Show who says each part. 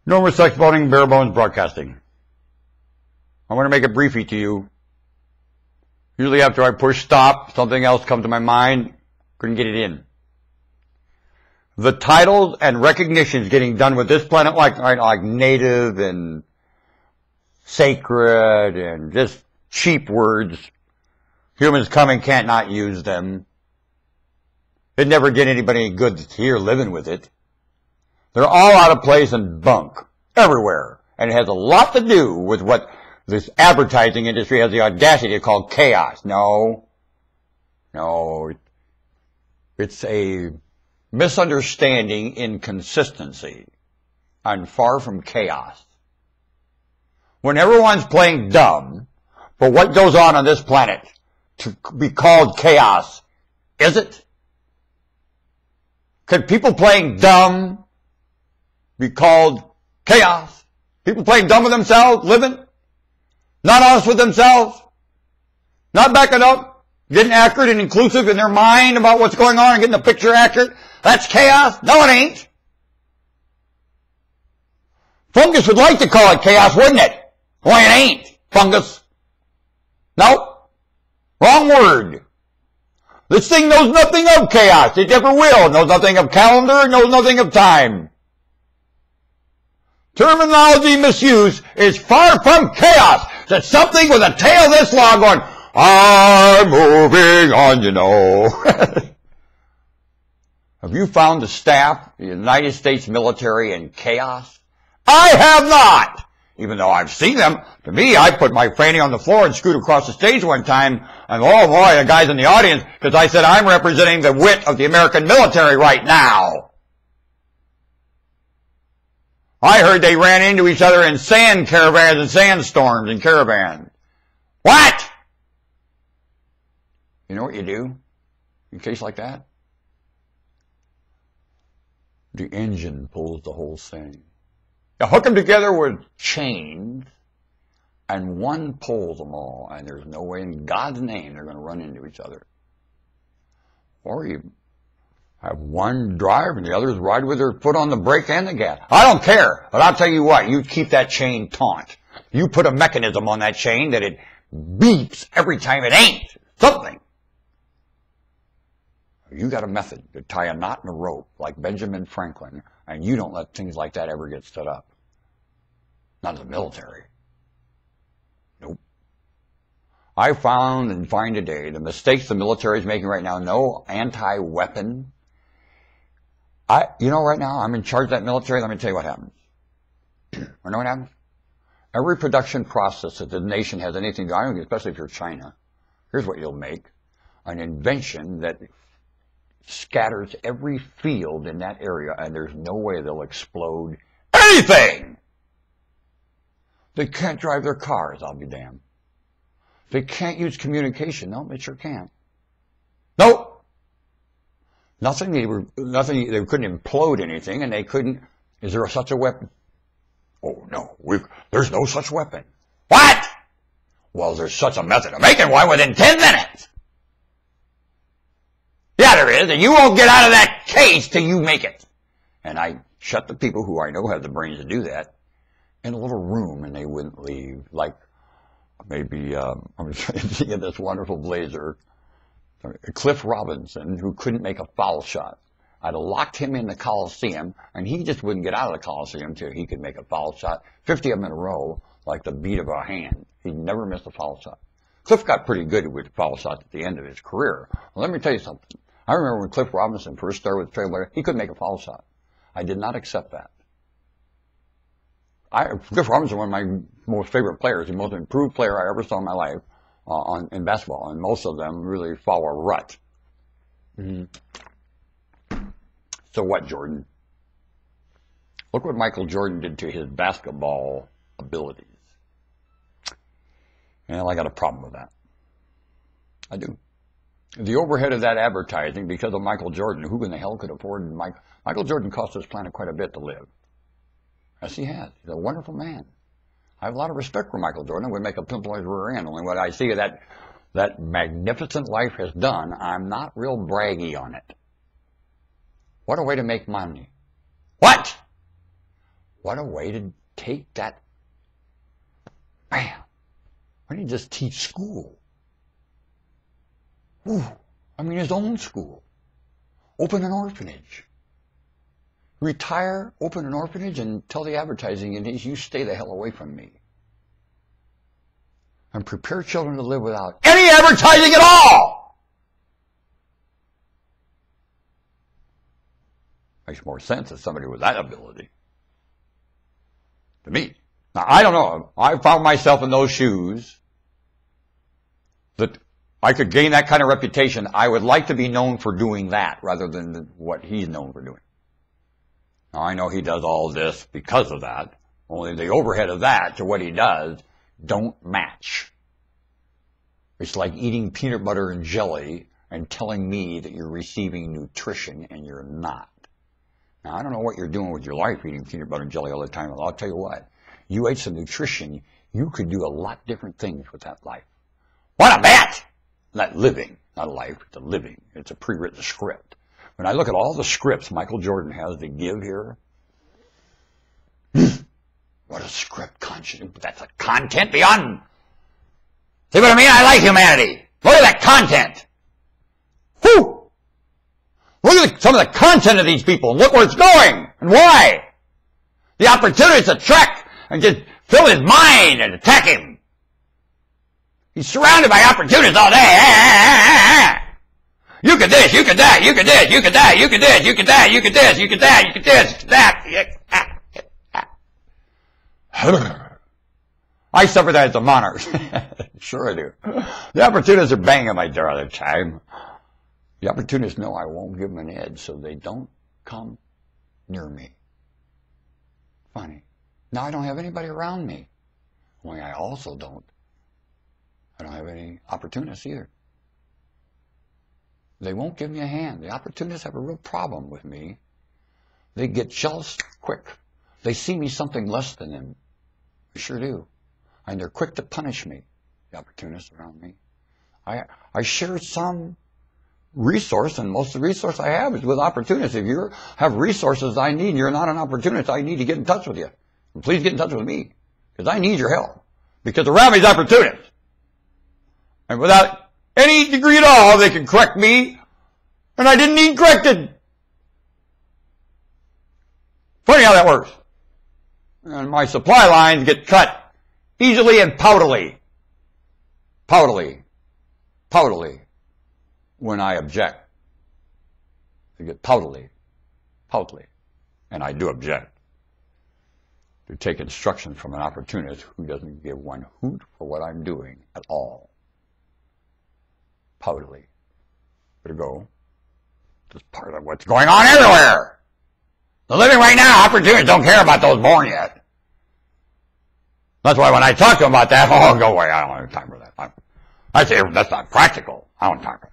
Speaker 1: No more sex boning, bare bones broadcasting. I want to make it briefy to you. Usually after I push stop, something else comes to my mind. Couldn't get it in. The titles and recognitions getting done with this planet, like native and sacred and just cheap words. Humans come and can't not use them. It never did anybody any good that's here living with it. They're all out of place and bunk everywhere. And it has a lot to do with what this advertising industry has the audacity to call chaos. No, it's a misunderstanding, inconsistency, and far from chaos. When everyone's playing dumb for what goes on this planet to be called chaos, is it? Could people playing dumb be called chaos? People playing dumb with themselves, living, not honest with themselves, not backing up, getting accurate and inclusive in their mind about what's going on and getting the picture accurate. That's chaos? No, it ain't. Fungus would like to call it chaos, wouldn't it? Well, it ain't. Fungus. Nope. Wrong word. This thing knows nothing of chaos. It never will. It knows nothing of calendar. It knows nothing of time. Terminology misuse is far from chaos. It's something with a tail this long going, I'm moving on, you know. Have you found the staff, the United States military, in chaos? I have not. Even though I've seen them. To me, I put my fanny on the floor and scoot across the stage one time. And oh boy, the guys in the audience, because I said I'm representing the wit of the American military right now. I heard they ran into each other in sand caravans and sandstorms and caravans. What? You know what you do in a case like that? The engine pulls the whole thing. You hook them together with chains, and one pulls them all, and there's no way in God's name they're going to run into each other. Or you have one drive and the others ride with their foot on the brake and the gas. I don't care, but I'll tell you what, you keep that chain taut. You put a mechanism on that chain that it beeps every time it ain't something. You got a method to tie a knot in a rope like Benjamin Franklin, and you don't let things like that ever get stood up. Not in the military. Nope. I found and find today the mistakes the military is making right now, no anti-weapon. Right now, I'm in charge of that military. Let me tell you what happens. You know what happens? Every production process that the nation has anything to do, especially if you're China, here's what you'll make. An invention that scatters every field in that area, and there's no way they'll explode anything. They can't drive their cars, I'll be damned. They can't use communication. No, they sure can't. Nope. Nothing. They couldn't implode anything, and they couldn't. Is there such a weapon? Oh no, there's no such weapon. What? Well, there's such a method of making one within 10 minutes. Yeah, there is, and you won't get out of that case till you make it. And I shut the people who I know have the brains to do that in a little room, and they wouldn't leave. Like maybe I'm thinking of this wonderful blazer, Cliff Robinson, who couldn't make a foul shot. I'd have locked him in the Coliseum, and he just wouldn't get out of the Coliseum till he could make a foul shot, 50 of them in a row, like the beat of a hand. He'd never missed a foul shot. Cliff got pretty good with foul shots at the end of his career. Well, let me tell you something. I remember when Cliff Robinson first started with Trailblazer, he couldn't make a foul shot. I did not accept that. Cliff Robinson, one of my most favorite players, the most improved player I ever saw in my life in basketball, and most of them really follow a rut. Mm-hmm. So what, Jordan? Look what Michael Jordan did to his basketball abilities. And I got a problem with that. I do. The overhead of that advertising, because of Michael Jordan, who in the hell could afford Michael Jordan cost this planet quite a bit to live. Yes, he has. He's a wonderful man. I have a lot of respect for Michael Jordan. I would make a pimple on his rear end. Only what I see of that magnificent life has done, I'm not real braggy on it. What a way to make money. What? What a way to take that. Man, why didn't he just teach school? Ooh, I mean his own school. Open an orphanage. Retire, open an orphanage, and tell the advertising agencies, you stay the hell away from me. And prepare children to live without any advertising at all! Makes more sense as somebody with that ability. To me. Now, I don't know. I found myself in those shoes that I could gain that kind of reputation. I would like to be known for doing that rather than what he's known for doing. Now, I know he does all this because of that. Only the overhead of that to what he does don't match. It's like eating peanut butter and jelly and telling me that you're receiving nutrition and you're not. Now, I don't know what you're doing with your life eating peanut butter and jelly all the time. I'll tell you what. You ate some nutrition, you could do a lot different things with that life. What a bet! Not living, not a life, it's a living. It's a pre-written script. When I look at all the scripts Michael Jordan has to give here, what a script content. That's a content beyond. See what I mean? I like humanity. Look at that content. Whew! Look at some of the content of these people and look where it's going and why. The opportunity to track and just fill his mind and attack him. He's surrounded by opportunities all day. You could this, you could that, you could this, you could that, you could this, you could that, you could this, you could that, you could this, you could that. I suffer that as a monarch. Sure I do. The opportunists are banging my door all the time. The opportunists know I won't give them an edge, so they don't come near me. Funny. Now I don't have anybody around me. Only I also don't have any opportunists either. They won't give me a hand. The opportunists have a real problem with me. They get jealous quick. They see me something less than them. They sure do. And they're quick to punish me, the opportunists around me. I share some resource, and most of the resource I have is with opportunists. If you have resources I need and you're not an opportunist, I need to get in touch with you. And please get in touch with me, because I need your help. Because around me is opportunists. And without any degree at all, they can correct me, and I didn't need corrected. Funny how that works. And my supply lines get cut easily and powderly. Powderly. When I object. They get powderly. And I do object. To take instruction from an opportunist who doesn't give one hoot for what I'm doing at all. Powderly. Better go. This is part of what's going on everywhere. The living right now, opportunists don't care about those born yet. That's why when I talk to them about that, oh, go away. I don't have time for that. I say, that's not practical. I don't talk about